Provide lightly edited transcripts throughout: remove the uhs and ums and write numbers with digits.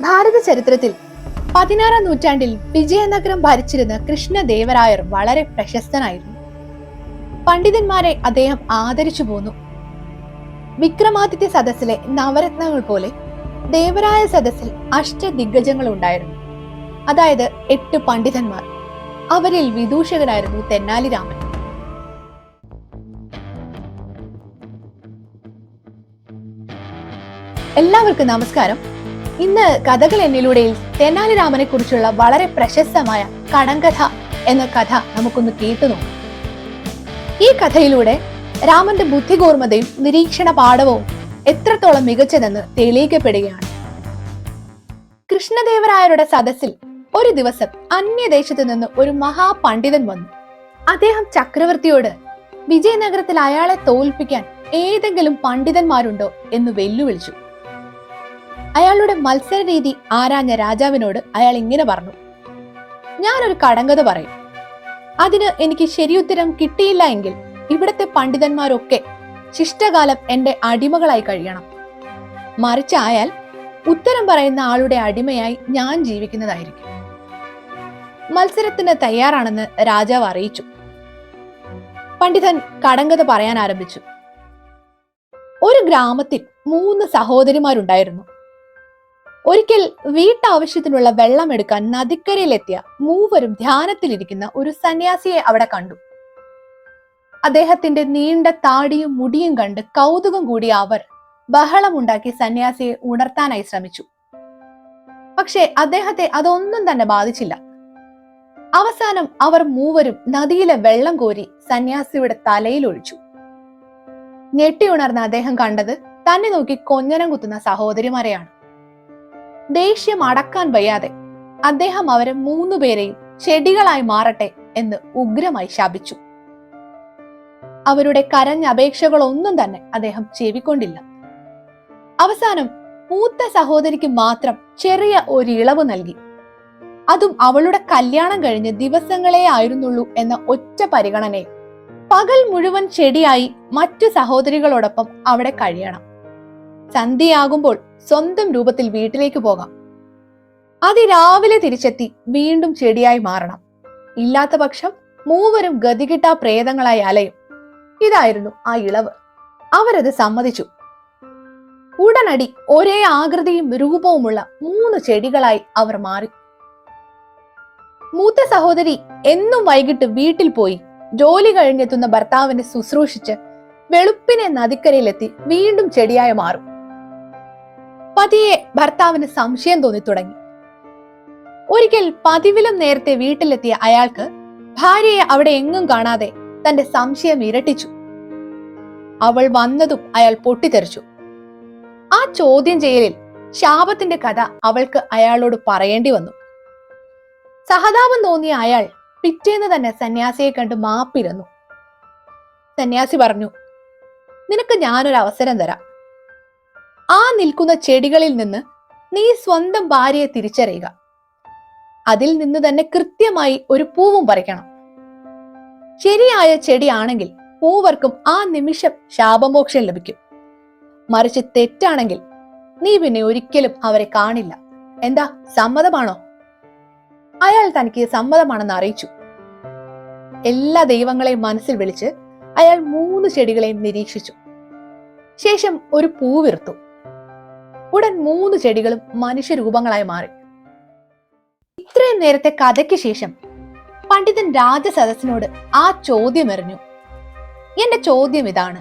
ഭാരത ചരിത്രത്തിൽ 16-ാം നൂറ്റാണ്ടിൽ വിജയനഗരം ഭരിച്ചിരുന്ന കൃഷ്ണദേവരായർ വളരെ പ്രശസ്തനായിരുന്നു. പണ്ഡിതന്മാരെ അദ്ദേഹം ആദരിച്ചു പോന്നു. വിക്രമാദിത്യ സദസ്സിലെ നവരത്നങ്ങൾ പോലെ ദേവരായ സദസ്സിൽ അഷ്ടദിഗ്ഗജങ്ങൾ ഉണ്ടായിരുന്നു. അതായത് 8 പണ്ഡിതന്മാർ. അവരിൽ വിദൂഷകനായിരുന്നു തെന്നാലി രാമൻ. എല്ലാവർക്കും നമസ്കാരം. ഇന്ന് കഥകൾ എന്നിലൂടെയിൽ തെന്നാലി രാമനെ കുറിച്ചുള്ള വളരെ പ്രശസ്തമായ കടങ്കഥ എന്ന കഥ നമുക്കൊന്ന് കേട്ടു നോക്കാം. ഈ കഥയിലൂടെ രാമന്റെ ബുദ്ധികൂർമ്മതയും നിരീക്ഷണ പാഠവും എത്രത്തോളം മികച്ചതെന്ന് തെളിയിക്കപ്പെടുകയാണ്. കൃഷ്ണദേവരായരുടെ സദസ്സിൽ ഒരു ദിവസം അന്യദേശത്ത് നിന്ന് ഒരു മഹാപണ്ഡിതൻ വന്നു. അദ്ദേഹം ചക്രവർത്തിയോട് വിജയനഗരത്തിൽ അയാളെ തോൽപ്പിക്കാൻ ഏതെങ്കിലും പണ്ഡിതന്മാരുണ്ടോ എന്ന് വെല്ലുവിളിച്ചു. അയാളുടെ മത്സര രീതി ആരാഞ്ഞ രാജാവിനോട് അയാൾ ഇങ്ങനെ പറഞ്ഞു: ഞാനൊരു കടങ്കഥ പറയും. അതിന് എനിക്ക് ശരിയുത്തരം കിട്ടിയില്ല എങ്കിൽ ഇവിടത്തെ പണ്ഡിതന്മാരൊക്കെ ശിഷ്ടകാലം എന്റെ അടിമകളായി കഴിയണം. മറിച്ചായാൽ ഉത്തരം പറയുന്ന ആളുടെ അടിമയായി ഞാൻ ജീവിക്കുന്നതായിരിക്കും. മത്സരത്തിന് തയ്യാറാണെന്ന് രാജാവ് അറിയിച്ചു. പണ്ഡിതൻ കടങ്കഥ പറയാൻ ആരംഭിച്ചു. ഒരു ഗ്രാമത്തിൽ 3 സഹോദരിമാരുണ്ടായിരുന്നു. ഒരിക്കൽ വീട്ടാവശ്യത്തിനുള്ള വെള്ളം എടുക്കാൻ നദിക്കരയിലെത്തിയ മൂവരും ധ്യാനത്തിലിരിക്കുന്ന ഒരു സന്യാസിയെ അവിടെ കണ്ടു. അദ്ദേഹത്തിന്റെ നീണ്ട താടിയും മുടിയും കണ്ട് കൗതുകം കൂടി അവർ ബഹളമുണ്ടാക്കി സന്യാസിയെ ഉണർത്താനായി ശ്രമിച്ചു. പക്ഷേ അദ്ദേഹത്തെ അതൊന്നും തന്നെ ബാധിച്ചില്ല. അവസാനം അവർ മൂവരും നദിയിലെ വെള്ളം കോരി സന്യാസിയുടെ തലയിൽ ഒഴിച്ചു. ഞെട്ടിയുണർന്ന അദ്ദേഹം കണ്ടത് തന്നെ നോക്കി കൊഞ്ഞനം കുത്തുന്ന സഹോദരിമാരെയാണ്. ദേഷ്യം അടക്കാൻ വയ്യാതെ അദ്ദേഹം അവരെ 3 പേരെയും ചെടികളായി മാറട്ടെ എന്ന് ഉഗ്രമായി ശപിച്ചു. അവരുടെ കരഞ്ഞ അപേക്ഷകളൊന്നും തന്നെ അദ്ദേഹം ചെവിക്കൊണ്ടില്ല. അവസാനം മൂത്ത സഹോദരിക്ക് മാത്രം ചെറിയ ഒരു ഇളവ് നൽകി. അതും അവളുടെ കല്യാണം കഴിഞ്ഞ് ദിവസങ്ങളേ ആയിരുന്നുള്ളൂ എന്ന ഒറ്റ പരിഗണനയിൽ പകൽ മുഴുവൻ ചെടിയായി മറ്റു സഹോദരികളോടൊപ്പം അവിടെ കഴിയണം. സന്ധ്യയാകുമ്പോൾ സ്വന്തം രൂപത്തിൽ വീട്ടിലേക്ക് പോകാം. അതിരാവിലെ തിരിച്ചെത്തി വീണ്ടും ചെടിയായി മാറണം. ഇല്ലാത്ത പക്ഷം മൂവരും ഗതികിട്ടാ പ്രേതങ്ങളായി അലയും. ഇതായിരുന്നു ആ ഇളവ്. അവരത് സമ്മതിച്ചു. ഉടനടി ഒരേ ആകൃതിയും രൂപവുമുള്ള 3 ചെടികളായി അവർ മാറി. മൂത്ത സഹോദരി എന്നും വൈകിട്ട് വീട്ടിൽ പോയി ജോലി കഴിഞ്ഞെത്തുന്ന ഭർത്താവിനെ ശുശ്രൂഷിച്ച് വെളുപ്പിനെ നദിക്കരയിലെത്തി വീണ്ടും ചെടിയായി മാറും. പതിയെ ഭർത്താവിന് സംശയം തോന്നി തുടങ്ങി. ഒരിക്കൽ പതിവിലും നേരത്തെ വീട്ടിലെത്തിയ അയാൾക്ക് ഭാര്യയെ അവിടെ എങ്ങും കാണാതെ തന്റെ സംശയം ഇരട്ടിച്ചു. അവൾ വന്നതും അയാൾ പൊട്ടിത്തെറിച്ചു. ആ ചോദ്യം ചെയ്യലിൽ ശാപത്തിന്റെ കഥ അവൾക്ക് അയാളോട് പറയേണ്ടി വന്നു. സഹതാപം തോന്നിയ അയാൾ പിറ്റേന്ന് തന്നെ സന്യാസിയെ കണ്ട് മാപ്പിരന്നു. സന്യാസി പറഞ്ഞു: നിനക്ക് ഞാനൊരു അവസരം തരാം. ആ നിൽക്കുന്ന ചെടികളിൽ നിന്ന് നീ സ്വന്തം ഭാര്യയെ തിരിച്ചറിയുക. അതിൽ നിന്ന് തന്നെ കൃത്യമായി ഒരു പൂവും പറിക്കണം. ശരിയായ ചെടിയാണെങ്കിൽ പൂവർക്കും ആ നിമിഷം ശാപമോക്ഷം ലഭിക്കും. മറിച്ച് തെറ്റാണെങ്കിൽ നീ പിന്നെ ഒരിക്കലും അവരെ കാണില്ല. എന്താ, സമ്മതമാണോ? അയാൾ തനിക്ക് സമ്മതമാണെന്ന് അറിയിച്ചു. എല്ലാ ദൈവങ്ങളെയും മനസ്സിൽ വിളിച്ച് അയാൾ 3 ചെടികളെയും നിരീക്ഷിച്ചു. ശേഷം ഒരു പൂ വിറുത്തു. ഉടൻ 3 ചെടികളും മനുഷ്യരൂപങ്ങളായി മാറി. ഇത്രയും നേരത്തെ കഥയ്ക്ക് ശേഷം പണ്ഡിതൻ രാജസദസ്സിനോട് ആ ചോദ്യം എറിഞ്ഞു. എന്റെ ചോദ്യം ഇതാണ്: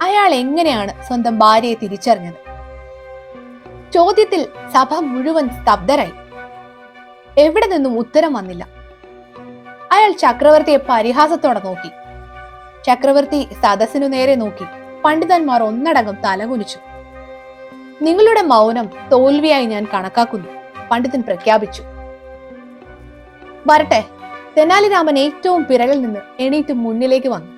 അയാൾ എങ്ങനെയാണ് സ്വന്തം ഭാര്യയെ തിരിച്ചറിഞ്ഞത്? ചോദ്യത്തിൽ സഭ മുഴുവൻ സ്തബ്ധരായി. എവിടെ നിന്നും ഉത്തരം വന്നില്ല. അയാൾ ചക്രവർത്തിയെ പരിഹാസത്തോടെ നോക്കി. ചക്രവർത്തി സദസ്സിനു നേരെ നോക്കി. പണ്ഡിതന്മാർ ഒന്നടങ്കം തലകുനിച്ചു. നിങ്ങളുടെ മൗനം തോൽവിയായി ഞാൻ കണക്കാക്കുന്നു, പണ്ഡിതൻ പ്രഖ്യാപിച്ചു. വരട്ടെ. തെന്നാലി രാമൻ ഏറ്റവും പിറകിൽ നിന്ന് എണീറ്റ് മുന്നിലേക്ക് വന്നു.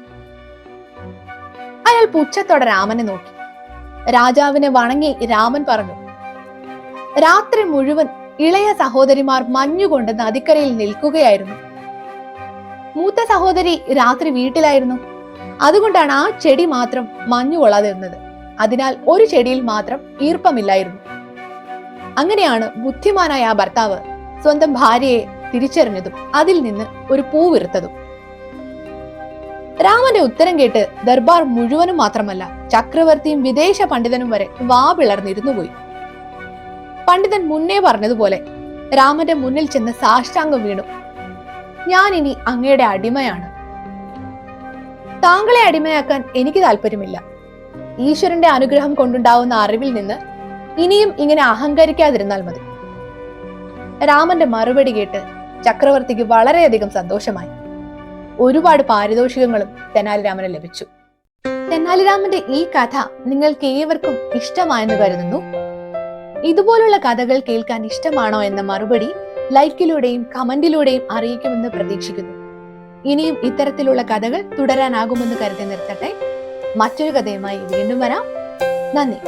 അയാൾ പുച്ഛത്തോടെ രാമനെ നോക്കി. രാജാവിനെ വണങ്ങി രാമൻ പറഞ്ഞു: രാത്രി മുഴുവൻ ഇളയ സഹോദരിമാർ മഞ്ഞുകൊണ്ട് നദിക്കരയിൽ നിൽക്കുകയായിരുന്നു. മൂത്ത സഹോദരി രാത്രി വീട്ടിലായിരുന്നു. അതുകൊണ്ടാണ് ആ ചെടി മാത്രം മഞ്ഞു കൊള്ളാതിരുന്നത്. അതിനാൽ ഒരു ചെടിയിൽ മാത്രം ഈർപ്പമില്ലായിരുന്നു. അങ്ങനെയാണ് ബുദ്ധിമാനായ ആ ഭർത്താവ് സ്വന്തം ഭാര്യയെ തിരിച്ചറിഞ്ഞതും അതിൽ നിന്ന് ഒരു പൂ വിറുത്തതും. രാമന്റെ ഉത്തരം കേട്ട് ദർബാർ മുഴുവനും മാത്രമല്ല, ചക്രവർത്തിയും വിദേശ പണ്ഡിതനും വരെ വാ പിളർന്നിരുന്നു പോയി. പണ്ഡിതൻ മുന്നേ പറഞ്ഞതുപോലെ രാമന്റെ മുന്നിൽ ചെന്ന് സാഷ്ടാംഗം വീണു. ഞാൻ ഇനി അങ്ങയുടെ അടിമയാണ്. താങ്കളെ അടിമയാക്കാൻ എനിക്ക് താല്പര്യമില്ല. ഈശ്വരന്റെ അനുഗ്രഹം കൊണ്ടുണ്ടാവുന്ന അറിവിൽ നിന്ന് ഇനിയും ഇങ്ങനെ അഹങ്കരിക്കാതിരുന്നാൽ മതി. രാമന്റെ മറുപടി കേട്ട് ചക്രവർത്തിക്ക് വളരെയധികം സന്തോഷമായി. ഒരുപാട് പാരിതോഷികങ്ങളും തെനാലിരാമന് ലഭിച്ചു. തെനാലിരാമന്റെ ഈ കഥ നിങ്ങൾക്ക് ഏവർക്കും ഇഷ്ടമായെന്ന് കരുതുന്നു. ഇതുപോലുള്ള കഥകൾ കേൾക്കാൻ ഇഷ്ടമാണോ എന്ന മറുപടി ലൈക്കിലൂടെയും കമന്റിലൂടെയും അറിയിക്കുമെന്ന് പ്രതീക്ഷിക്കുന്നു. ഇനിയും ഇത്തരത്തിലുള്ള കഥകൾ തുടരാനാകുമെന്ന് കരുതി നിർത്തട്ടെ. മറ്റൊരു കഥയുമായി വീണ്ടും വരാം. നന്ദി.